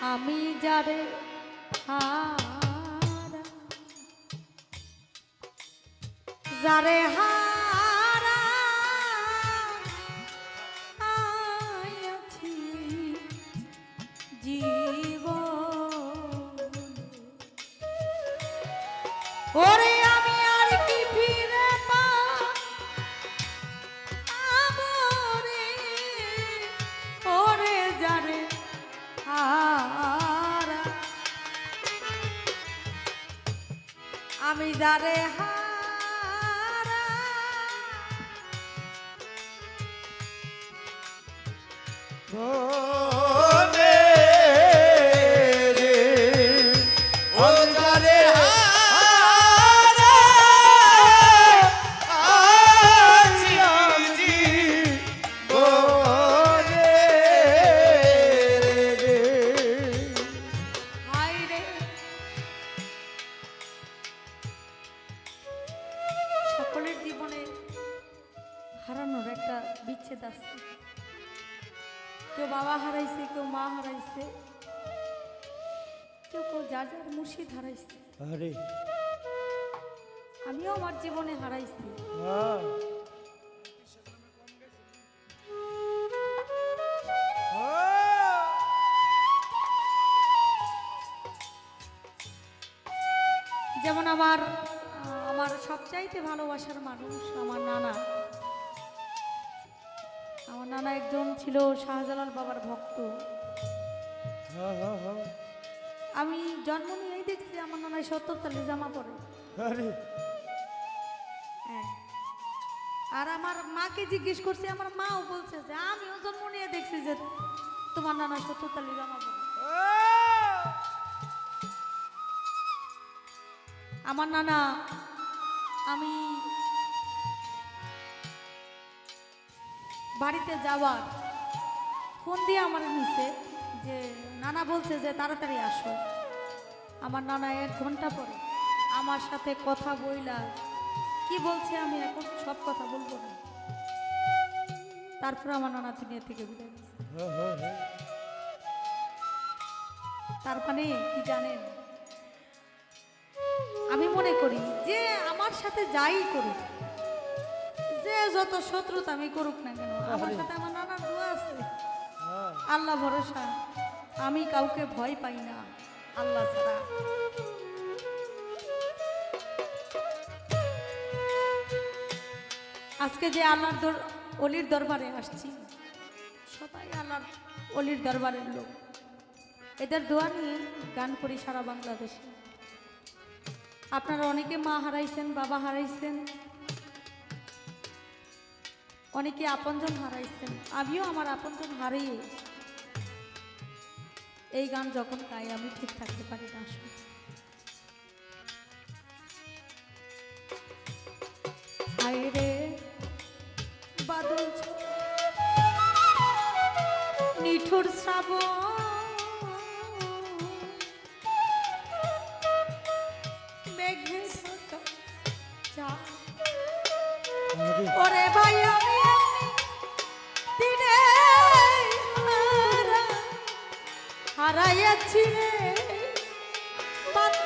আমি যারে হারা যারে হারা আছি জীবন ওরে আমি আর কি ফিরে পাবো রে ওরে যারে হারা আমি যারে হারা বলে রে ও যারে হারা আছি জীবনে রে হায় রে সকলের জীবনে হারানোর একটা বিচ্ছেদ আছে কেউ বাবা হারাইছে কেউ মা হারাইছে কেউ কেউ যার যার মুর্শিদ হারাইছে আরে আমিও আমার জীবনে হারাইছি হ্যাঁ যেমন আমার আমার সবচাইতে ভালোবাসার মানুষ আমার নানা একজন ছিল শাহজালাল বাবার ভক্ত আমি জন্ম নিয়েই দেখছি আমার নানায় 70 তালে জামা পরে আরে হ্যাঁ আর আমার মাকে জিজ্ঞেস করছি আমার মাও বলছে যে আমিও জন্ম নিয়ে দেখছি যে তোমার নানা 70 তালে জামা পরে আমার নানা আমি বাড়িতে যাওয়ার ফোন দিয়ে আমার নিচে যে নানা বলছে যে তাড়াতাড়ি আসো আমার নানা 1 ঘন্টা পরে আমার সাথে কথা বইলা কি বলছে আমি এখন সব কথা বলবো না তারপর আমার নানা দুনিয়া থেকে বিদায় দিয়েছে তার মানে কি জানেন আমি মনে করি যে আমার সাথে যাই করুক যে যত শত্রুতা আমি করুক না কেন আমার সাথে আমার নানার দোয়া আছে আল্লাহ ভরসা আমি কাউকে ভয় পাই না আল্লাহ ছাড়া আজকে যে আল্লাহর অলির দরবারে আসছি সবাই আল্লাহর অলির দরবারের লোক এদের দোয়া নিয়ে গান করি সারা বাংলাদেশে আপনারা অনেকে মা হারাইছেন বাবা হারাইছেন অনেকে আপনজন হারাইছেন আমিও আমার আপনজন হারিয়ে এই গান যখন গাই আমি ঠিক থাকতে পারি না আসলে হায় রে বাদল নিঠুর শ্রাবণ মেঘে ওরে ভাই আমি দিনে হারাইয়াছি রে বাধ্য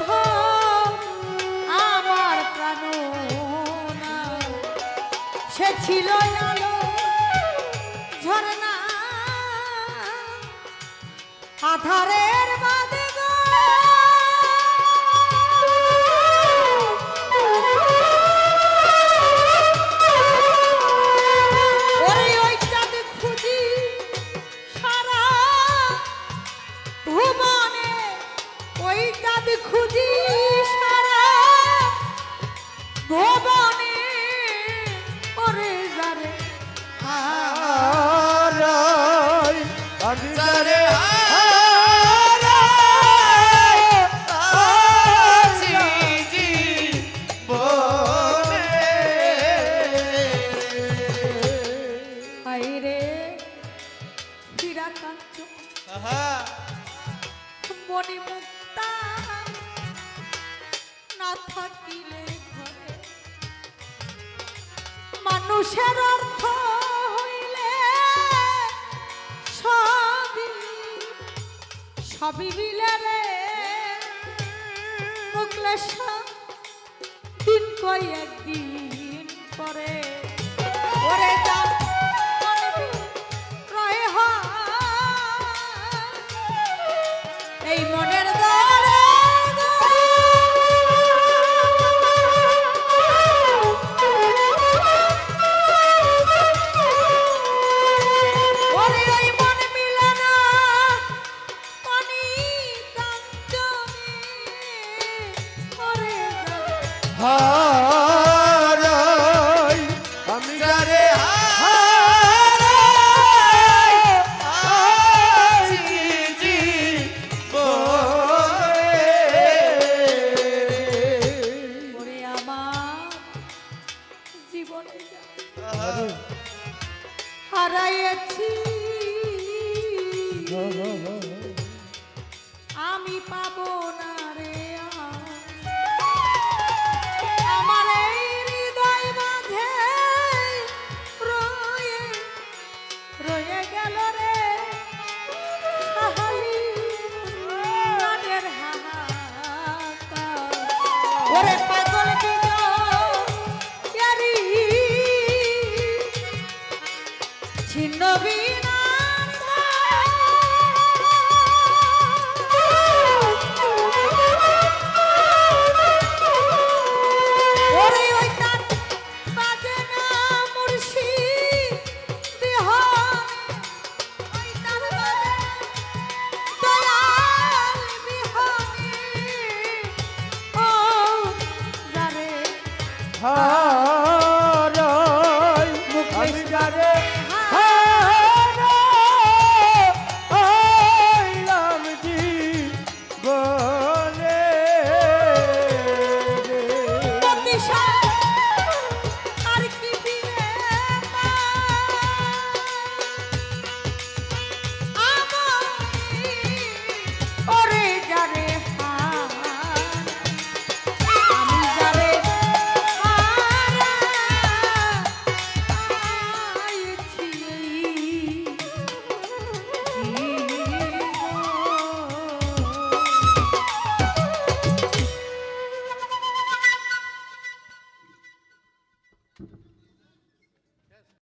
আমার প্রাণ সে ছিল আলো ঝরনা আধারের বাদে খুঁজি সারা ভবনে ওরে যারে হারাই আমি যারে আছি জীবনে হায় রে হীরা কাঞ্চ মণিমুক্তা না থাকিলে ঘরে মানুষের অর্থ হইলে সবই সবই মিলে রে মুকলেশ দিন কয়েকদিন পরে ওরে যার মনে রয়ে হয় এই মনের দ্বারে ওরে ওই মন মিলে না পানি কাঞ্চনে ওরে হারাই আমি যারে ওরে আমার জীবনে হারাইছি আমি পাবো না